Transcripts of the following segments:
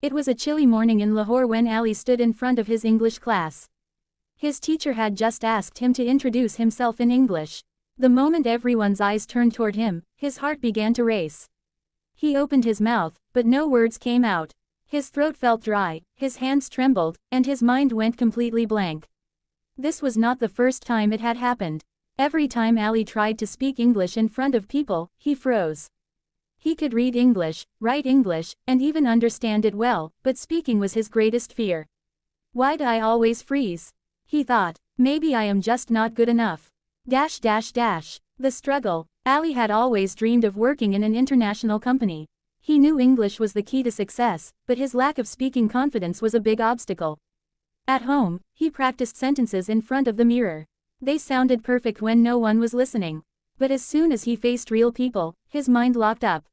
It was a chilly morning in Lahore when Ali stood in front of his English class. His teacher had just asked him to introduce himself in English. The moment everyone's eyes turned toward him, his heart began to race. He opened his mouth, but no words came out. His throat felt dry, his hands trembled, and his mind went completely blank. This was not the first time it had happened. Every time Ali tried to speak English in front of people, he froze. He could read English, write English, and even understand it well, but speaking was his greatest fear. Why'd I always freeze? He thought. Maybe I am just not good enough. The struggle. Ali had always dreamed of working in an international company. He knew English was the key to success, but his lack of speaking confidence was a big obstacle. At home, he practiced sentences in front of the mirror. They sounded perfect when no one was listening. But as soon as he faced real people, his mind locked up.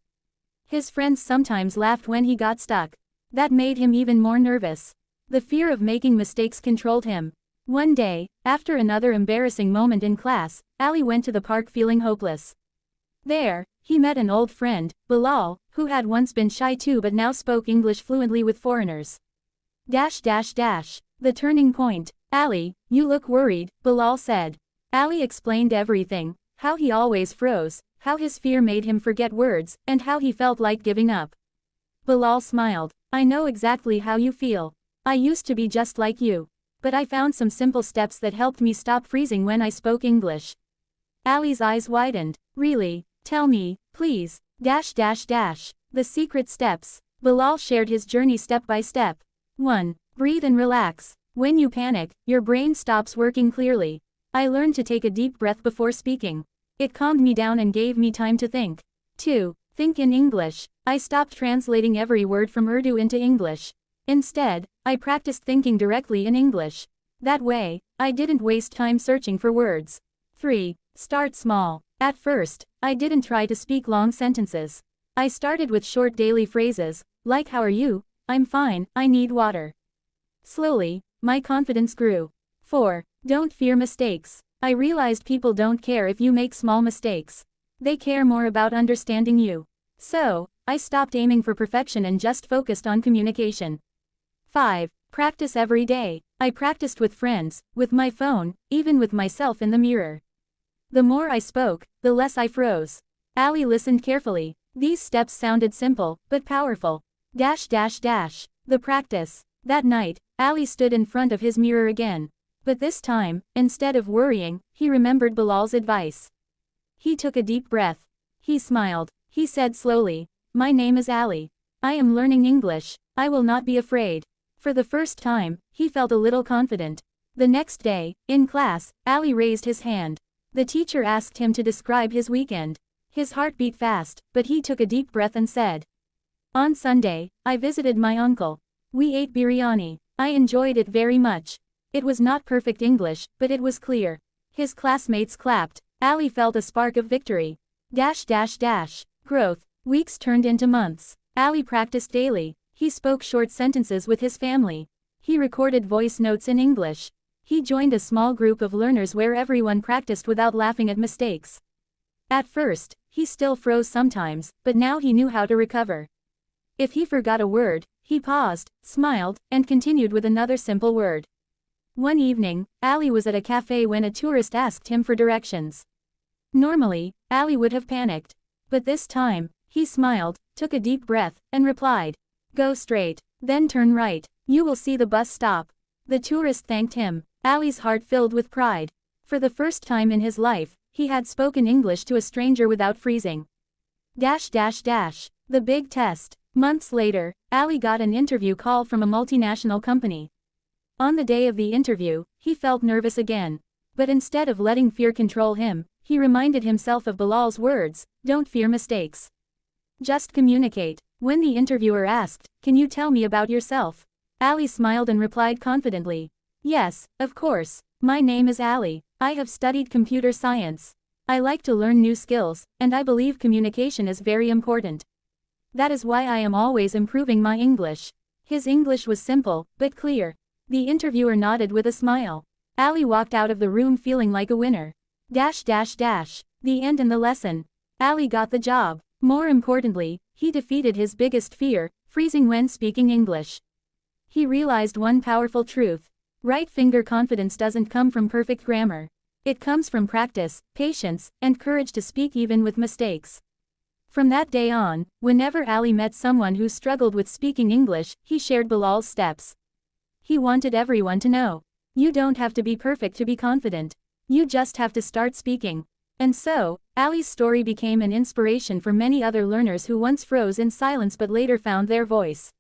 His friends sometimes laughed when he got stuck. That made him even more nervous. The fear of making mistakes controlled him. One day, after another embarrassing moment in class, Ali went to the park feeling hopeless. There, he met an old friend, Bilal, who had once been shy too but now spoke English fluently with foreigners. The turning point. Ali, you look worried, Bilal said. Ali explained everything, how he always froze, how his fear made him forget words, and how he felt like giving up. Bilal smiled. I know exactly how you feel. I used to be just like you. But I found some simple steps that helped me stop freezing when I spoke English. Ali's eyes widened. Really? Tell me, please. The secret steps. Bilal shared his journey step by step. 1. Breathe and relax. When you panic, your brain stops working clearly. I learned to take a deep breath before speaking. It calmed me down and gave me time to think. 2. Think in English. I stopped translating every word from Urdu into English. Instead, I practiced thinking directly in English. That way, I didn't waste time searching for words. 3. Start small. At first, I didn't try to speak long sentences. I started with short daily phrases, like how are you, I'm fine, I need water. Slowly, my confidence grew. 4. Don't fear mistakes. I realized people don't care if you make small mistakes. They care more about understanding you. So, I stopped aiming for perfection and just focused on communication. 5. Practice every day. I practiced with friends, with my phone, even with myself in the mirror. The more I spoke, the less I froze. Ali listened carefully. These steps sounded simple, but powerful. The practice. That night, Ali stood in front of his mirror again. But this time, instead of worrying, he remembered Bilal's advice. He took a deep breath. He smiled. He said slowly, my name is Ali. I am learning English. I will not be afraid. For the first time, he felt a little confident. The next day, in class, Ali raised his hand. The teacher asked him to describe his weekend. His heart beat fast, but he took a deep breath and said, on Sunday, I visited my uncle. We ate biryani. I enjoyed it very much. It was not perfect English, but it was clear. His classmates clapped. Ali felt a spark of victory. Growth. Weeks turned into months. Ali practiced daily. He spoke short sentences with his family. He recorded voice notes in English. He joined a small group of learners where everyone practiced without laughing at mistakes. At first, he still froze sometimes, but now he knew how to recover. If he forgot a word, he paused, smiled, and continued with another simple word. One evening, Ali was at a cafe when a tourist asked him for directions. Normally, Ali would have panicked. But this time, he smiled, took a deep breath, and replied, go straight, then turn right. You will see the bus stop. The tourist thanked him. Ali's heart filled with pride. For the first time in his life, he had spoken English to a stranger without freezing. The big test. Months later, Ali got an interview call from a multinational company. On the day of the interview, he felt nervous again. But instead of letting fear control him, he reminded himself of Bilal's words, don't fear mistakes. Just communicate. When the interviewer asked, can you tell me about yourself? Ali smiled and replied confidently. Yes, of course. My name is Ali. I have studied computer science. I like to learn new skills, and I believe communication is very important. That is why I am always improving my English. His English was simple, but clear. The interviewer nodded with a smile. Ali walked out of the room feeling like a winner. The end and the lesson. Ali got the job. More importantly, he defeated his biggest fear, freezing when speaking English. He realized one powerful truth. Right finger confidence doesn't come from perfect grammar. It comes from practice, patience, and courage to speak even with mistakes. From that day on, whenever Ali met someone who struggled with speaking English, he shared Bilal's steps. He wanted everyone to know. You don't have to be perfect to be confident. You just have to start speaking. And so, Ali's story became an inspiration for many other learners who once froze in silence but later found their voice.